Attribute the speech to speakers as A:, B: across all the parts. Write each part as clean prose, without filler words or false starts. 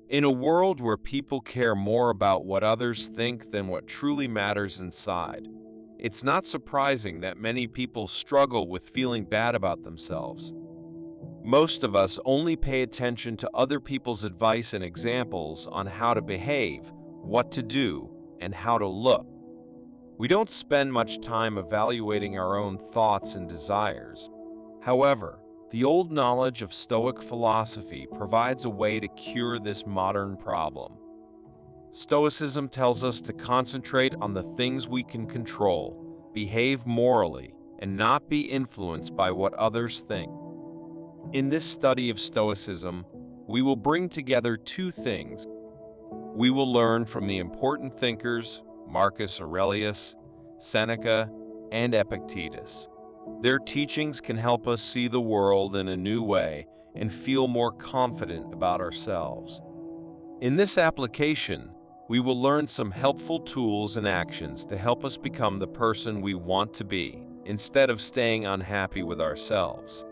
A: In a world where people care more about what others think than what truly matters inside, it's not surprising that many people struggle with feeling bad about themselves. Most of us only pay attention to other people's advice and examples on how to behave, what to do, and how to look. We don't spend much time evaluating our own thoughts and desires. However, the old knowledge of Stoic philosophy provides a way to cure this modern problem. Stoicism tells us to concentrate on the things we can control, behave morally, and not be influenced by what others think. In this study of Stoicism, we will bring together two things. We will learn from the important thinkers Marcus Aurelius, Seneca, and Epictetus. Their teachings can help us see the world in a new way and feel more confident about ourselves. In this application, we will learn some helpful tools and actions to help us become the person we want to be, instead of staying unhappy with ourselves.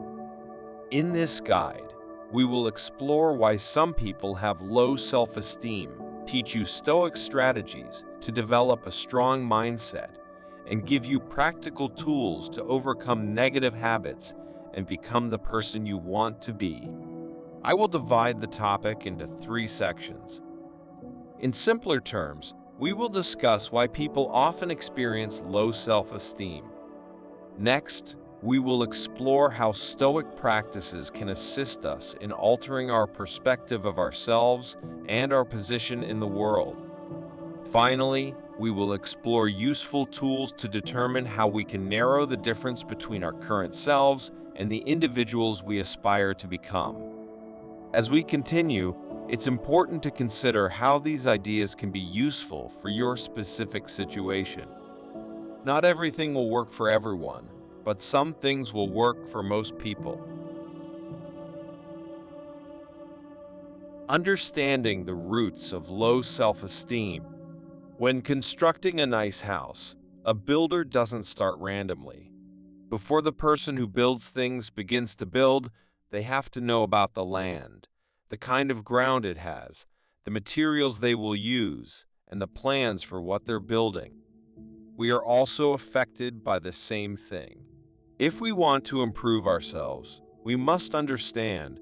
A: In this guide, we will explore why some people have low self-esteem, teach you Stoic strategies to develop a strong mindset, and give you practical tools to overcome negative habits and become the person you want to be. I will divide the topic into 3 sections. In simpler terms, we will discuss why people often experience low self-esteem. Next, we will explore how Stoic practices can assist us in altering our perspective of ourselves and our position in the world. Finally, we will explore useful tools to determine how we can narrow the difference between our current selves and the individuals we aspire to become. As we continue, it's important to consider how these ideas can be useful for your specific situation. Not everything will work for everyone, but some things will work for most people. Understanding the roots of low self-esteem. When constructing a nice house, a builder doesn't start randomly. Before the person who builds things begins to build, they have to know about the land, the kind of ground it has, the materials they will use, and the plans for what they're building. We are also affected by the same thing. If we want to improve ourselves, we must understand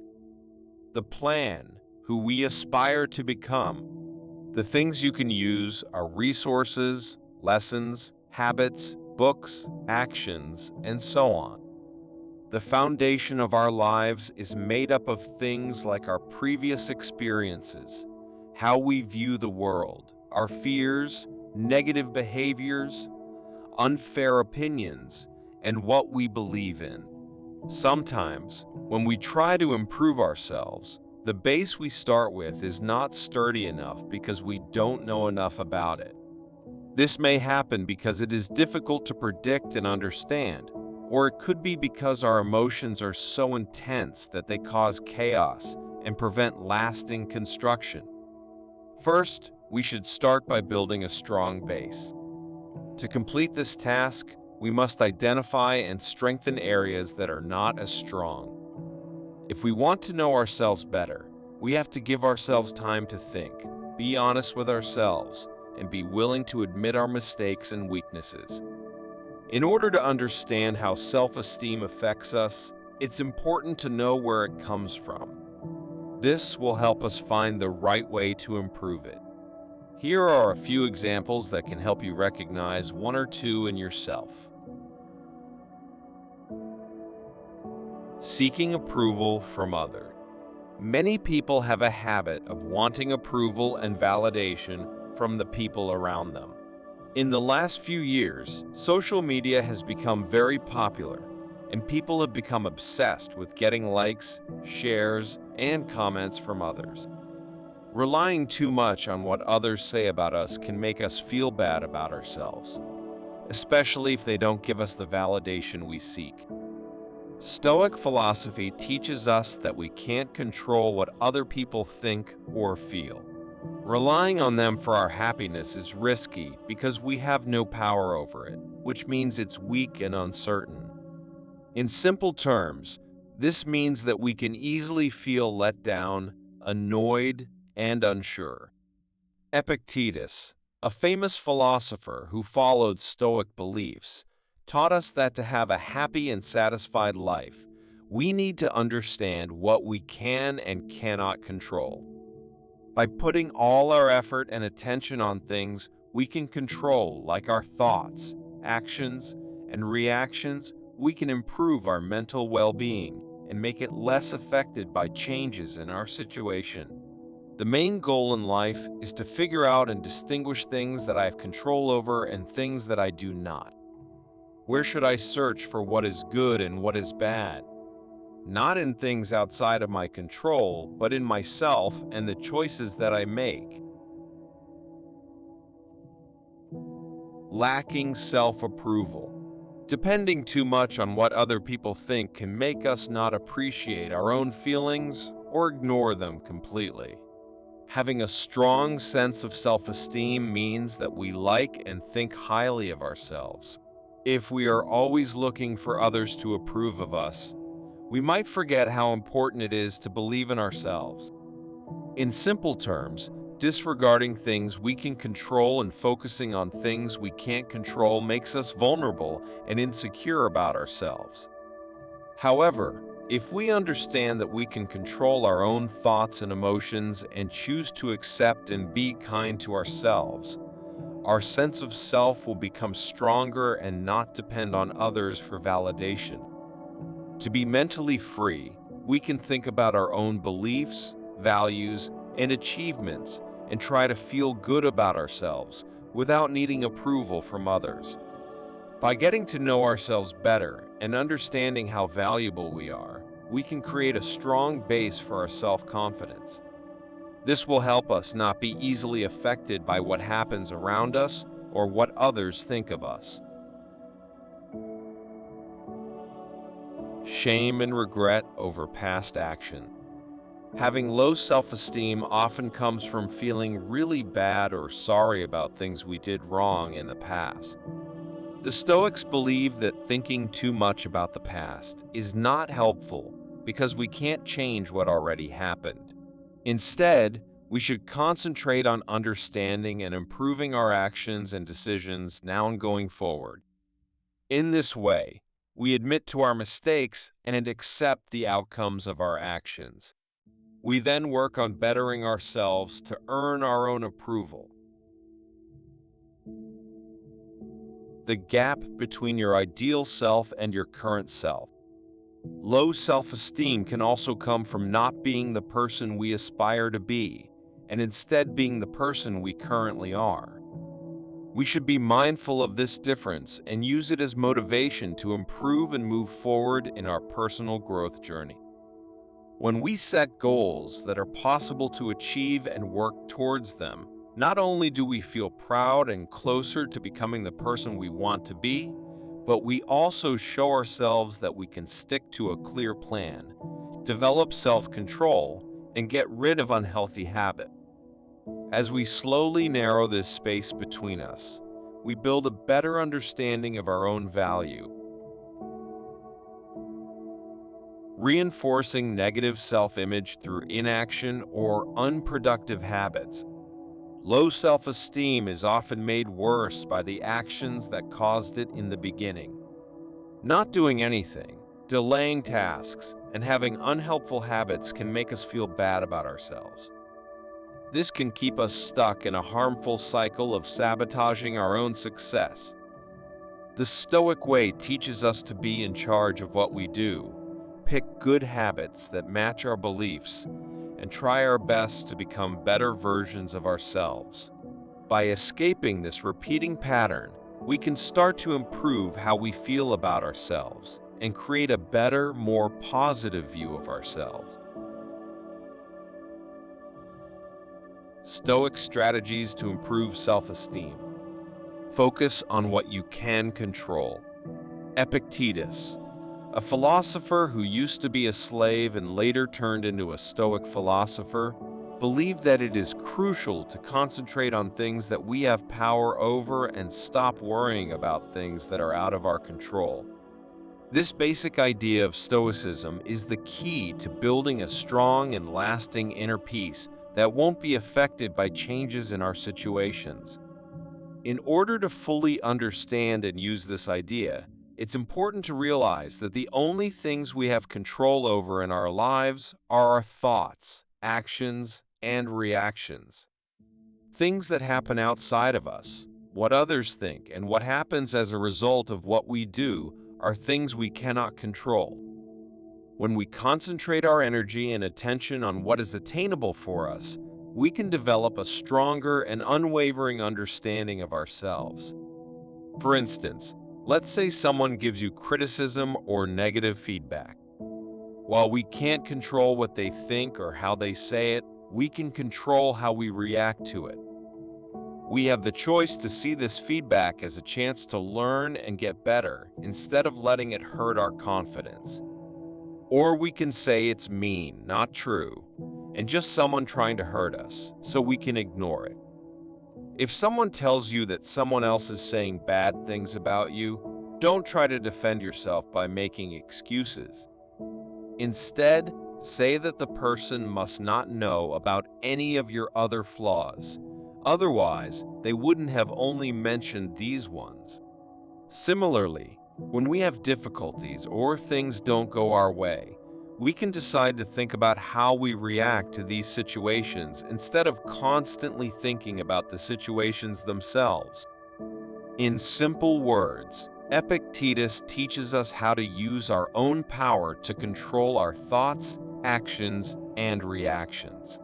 A: the plan, who we aspire to become. The things you can use are resources, lessons, habits, books, actions, and so on. The foundation of our lives is made up of things like our previous experiences, how we view the world, our fears, negative behaviors, unfair opinions, and what we believe in. Sometimes, when we try to improve ourselves, the base we start with is not sturdy enough because we don't know enough about it. This may happen because it is difficult to predict and understand, or it could be because our emotions are so intense that they cause chaos and prevent lasting construction. First, we should start by building a strong base. To complete this task, we must identify and strengthen areas that are not as strong. If we want to know ourselves better, we have to give ourselves time to think, be honest with ourselves, and be willing to admit our mistakes and weaknesses. In order to understand how self-esteem affects us, it's important to know where it comes from. This will help us find the right way to improve it. Here are a few examples that can help you recognize 1 or 2 in yourself. Seeking approval from others. Many people have a habit of wanting approval and validation from the people around them. In the last few years, social media has become very popular, and people have become obsessed with getting likes, shares, and comments from others. Relying too much on what others say about us can make us feel bad about ourselves, especially if they don't give us the validation we seek. Stoic philosophy teaches us that we can't control what other people think or feel. Relying on them for our happiness is risky because we have no power over it, which means it's weak and uncertain. In simple terms, this means that we can easily feel let down, annoyed, and unsure. Epictetus, a famous philosopher who followed Stoic beliefs, taught us that to have a happy and satisfied life, we need to understand what we can and cannot control. By putting all our effort and attention on things we can control, like our thoughts, actions, and reactions, we can improve our mental well-being and make it less affected by changes in our situation. The main goal in life is to figure out and distinguish things that I have control over and things that I do not. Where should I search for what is good and what is bad? Not in things outside of my control, but in myself and the choices that I make. Lacking self-approval. Depending too much on what other people think can make us not appreciate our own feelings or ignore them completely. Having a strong sense of self-esteem means that we like and think highly of ourselves. If we are always looking for others to approve of us, we might forget how important it is to believe in ourselves. In simple terms, disregarding things we can control and focusing on things we can't control makes us vulnerable and insecure about ourselves. However, if we understand that we can control our own thoughts and emotions and choose to accept and be kind to ourselves, our sense of self will become stronger and not depend on others for validation. To be mentally free, we can think about our own beliefs, values, and achievements and try to feel good about ourselves without needing approval from others. By getting to know ourselves better and understanding how valuable we are, we can create a strong base for our self-confidence. This will help us not be easily affected by what happens around us or what others think of us. Shame and regret over past action. Having low self-esteem often comes from feeling really bad or sorry about things we did wrong in the past. The Stoics believe that thinking too much about the past is not helpful because we can't change what already happened. Instead, we should concentrate on understanding and improving our actions and decisions now and going forward. In this way, we admit to our mistakes and accept the outcomes of our actions. We then work on bettering ourselves to earn our own approval. The gap between your ideal self and your current self. Low self-esteem can also come from not being the person we aspire to be, and instead being the person we currently are. We should be mindful of this difference and use it as motivation to improve and move forward in our personal growth journey. When we set goals that are possible to achieve and work towards them, not only do we feel proud and closer to becoming the person we want to be, but we also show ourselves that we can stick to a clear plan, develop self-control, and get rid of unhealthy habits. As we slowly narrow this space between us, we build a better understanding of our own value. Reinforcing negative self-image through inaction or unproductive habits. Low self-esteem is often made worse by the actions that caused it in the beginning. Not doing anything, delaying tasks, and having unhelpful habits can make us feel bad about ourselves. This can keep us stuck in a harmful cycle of sabotaging our own success. The Stoic way teaches us to be in charge of what we do, pick good habits that match our beliefs, and try our best to become better versions of ourselves. By escaping this repeating pattern, we can start to improve how we feel about ourselves and create a better, more positive view of ourselves. Stoic strategies to improve self-esteem. Focus on what you can control. Epictetus, a philosopher who used to be a slave and later turned into a Stoic philosopher, believed that it is crucial to concentrate on things that we have power over and stop worrying about things that are out of our control. This basic idea of Stoicism is the key to building a strong and lasting inner peace that won't be affected by changes in our situations. In order to fully understand and use this idea, it's important to realize that the only things we have control over in our lives are our thoughts, actions, and reactions. Things that happen outside of us, what others think, and what happens as a result of what we do are things we cannot control. When we concentrate our energy and attention on what is attainable for us, we can develop a stronger and unwavering understanding of ourselves. For instance, let's say someone gives you criticism or negative feedback. While we can't control what they think or how they say it, we can control how we react to it. We have the choice to see this feedback as a chance to learn and get better instead of letting it hurt our confidence. Or we can say it's mean, not true, and just someone trying to hurt us, so we can ignore it. If someone tells you that someone else is saying bad things about you, don't try to defend yourself by making excuses. Instead, say that the person must not know about any of your other flaws. Otherwise, they wouldn't have only mentioned these ones. Similarly, when we have difficulties or things don't go our way, we can decide to think about how we react to these situations instead of constantly thinking about the situations themselves. In simple words, Epictetus teaches us how to use our own power to control our thoughts, actions, and reactions.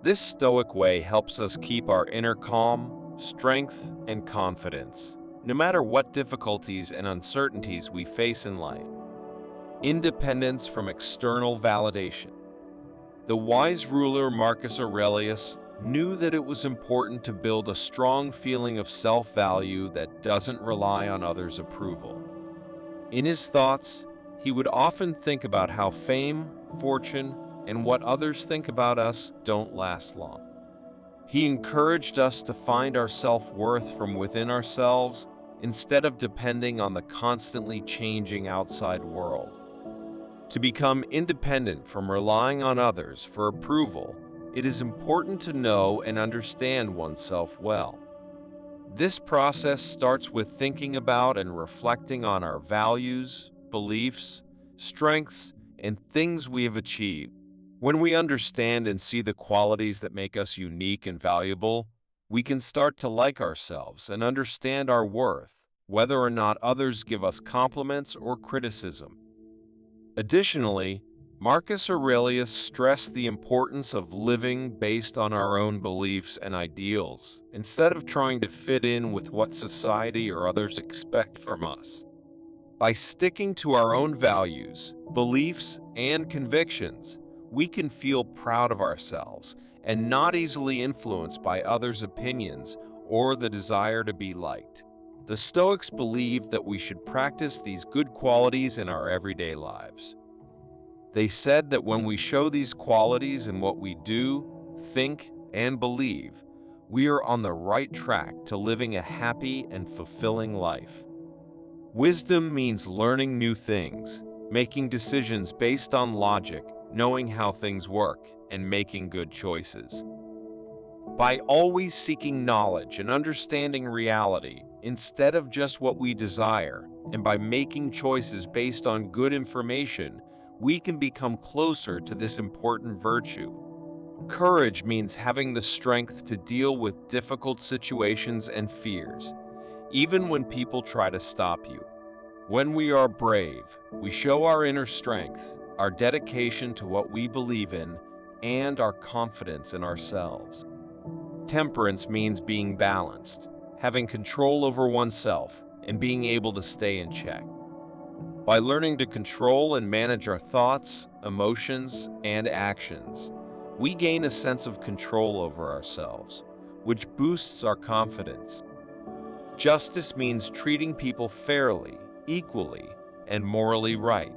A: This Stoic way helps us keep our inner calm, strength, and confidence, no matter what difficulties and uncertainties we face in life. Independence from external validation. The wise ruler Marcus Aurelius knew that it was important to build a strong feeling of self-value that doesn't rely on others' approval. In his thoughts, he would often think about how fame, fortune, and what others think about us don't last long. He encouraged us to find our self-worth from within ourselves instead of depending on the constantly changing outside world. To become independent from relying on others for approval, it is important to know and understand oneself well. This process starts with thinking about and reflecting on our values, beliefs, strengths, and things we have achieved. When we understand and see the qualities that make us unique and valuable, we can start to like ourselves and understand our worth, whether or not others give us compliments or criticism. Additionally, Marcus Aurelius stressed the importance of living based on our own beliefs and ideals, instead of trying to fit in with what society or others expect from us. By sticking to our own values, beliefs, and convictions, we can feel proud of ourselves and not easily influenced by others' opinions or the desire to be liked. The Stoics believed that we should practice these good qualities in our everyday lives. They said that when we show these qualities in what we do, think, and believe, we are on the right track to living a happy and fulfilling life. Wisdom means learning new things, making decisions based on logic, knowing how things work, and making good choices. By always seeking knowledge and understanding reality instead of just what we desire, and by making choices based on good information, we can become closer to this important virtue. Courage means having the strength to deal with difficult situations and fears, even when people try to stop you. When we are brave, we show our inner strength, our dedication to what we believe in, and our confidence in ourselves. Temperance means being balanced, having control over oneself, and being able to stay in check. By learning to control and manage our thoughts, emotions, and actions, we gain a sense of control over ourselves, which boosts our confidence. Justice means treating people fairly, equally, and morally right.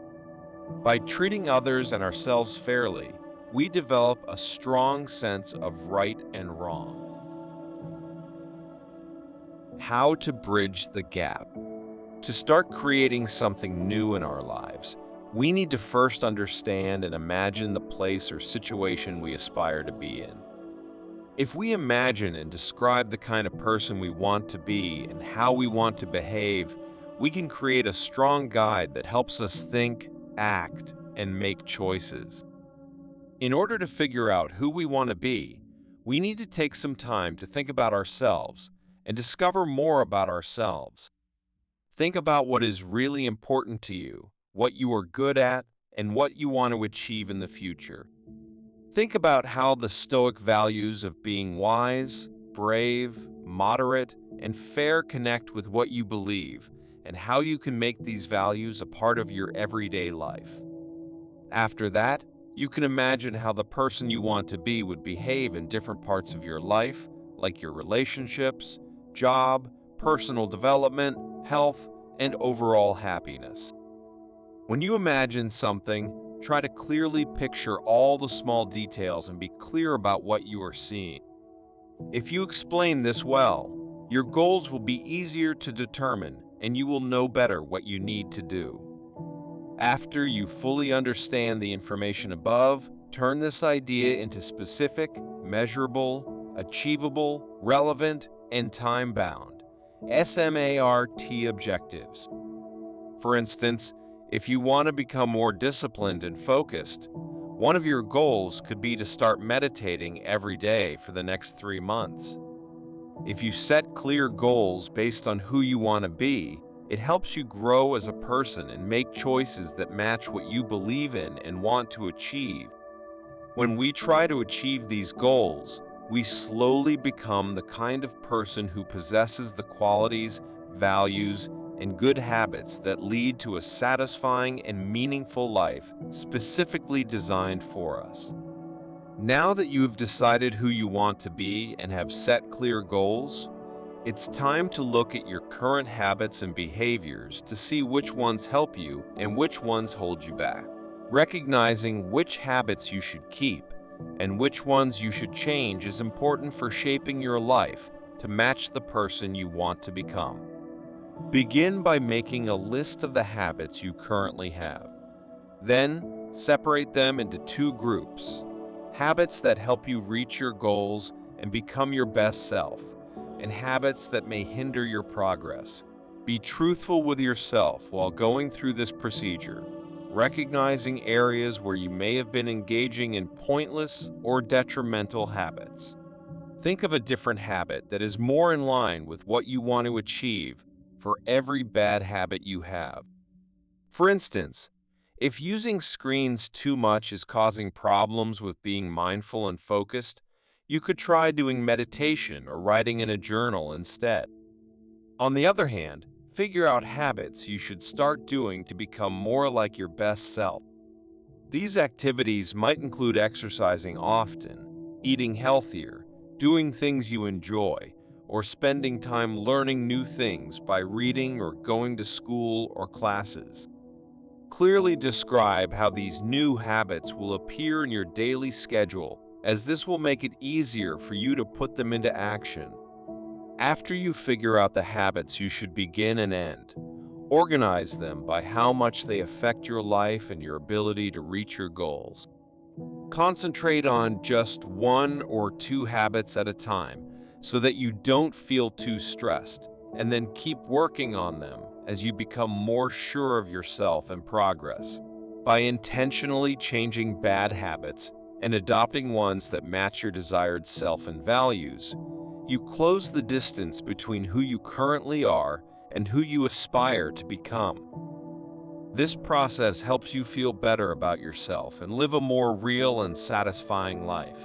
A: By treating others and ourselves fairly, we develop a strong sense of right and wrong. How to bridge the gap. To start creating something new in our lives, we need to first understand and imagine the place or situation we aspire to be in. If we imagine and describe the kind of person we want to be and how we want to behave, we can create a strong guide that helps us think, act, and make choices. In order to figure out who we want to be, we need to take some time to think about ourselves and discover more about ourselves. Think about what is really important to you, what you are good at, and what you want to achieve in the future. Think about how the Stoic values of being wise, brave, moderate, and fair connect with what you believe, and how you can make these values a part of your everyday life. After that, you can imagine how the person you want to be would behave in different parts of your life, like your relationships, job, personal development, health, and overall happiness. When you imagine something, try to clearly picture all the small details and be clear about what you are seeing. If you explain this well, your goals will be easier to determine and you will know better what you need to do. After you fully understand the information above, turn this idea into specific, measurable, achievable, relevant, and time-bound SMART objectives. For instance, if you want to become more disciplined and focused, one of your goals could be to start meditating every day for the next 3 months. If you set clear goals based on who you want to be, it helps you grow as a person and make choices that match what you believe in and want to achieve. When we try to achieve these goals, we slowly become the kind of person who possesses the qualities, values, and good habits that lead to a satisfying and meaningful life specifically designed for us. Now that you have decided who you want to be and have set clear goals, it's time to look at your current habits and behaviors to see which ones help you and which ones hold you back. Recognizing which habits you should keep and which ones you should change is important for shaping your life to match the person you want to become. Begin by making a list of the habits you currently have. Then, separate them into 2 groups: habits that help you reach your goals and become your best self, and habits that may hinder your progress. Be truthful with yourself while going through this procedure, recognizing areas where you may have been engaging in pointless or detrimental habits. Think of a different habit that is more in line with what you want to achieve for every bad habit you have. For instance, if using screens too much is causing problems with being mindful and focused, you could try doing meditation or writing in a journal instead. On the other hand, figure out habits you should start doing to become more like your best self. These activities might include exercising often, eating healthier, doing things you enjoy, or spending time learning new things by reading or going to school or classes. Clearly describe how these new habits will appear in your daily schedule, as this will make it easier for you to put them into action. After you figure out the habits you should begin and end, organize them by how much they affect your life and your ability to reach your goals. Concentrate on just 1 or 2 habits at a time so that you don't feel too stressed, and then keep working on them as you become more sure of yourself and progress. By intentionally changing bad habits and adopting ones that match your desired self and values, you close the distance between who you currently are and who you aspire to become. This process helps you feel better about yourself and live a more real and satisfying life.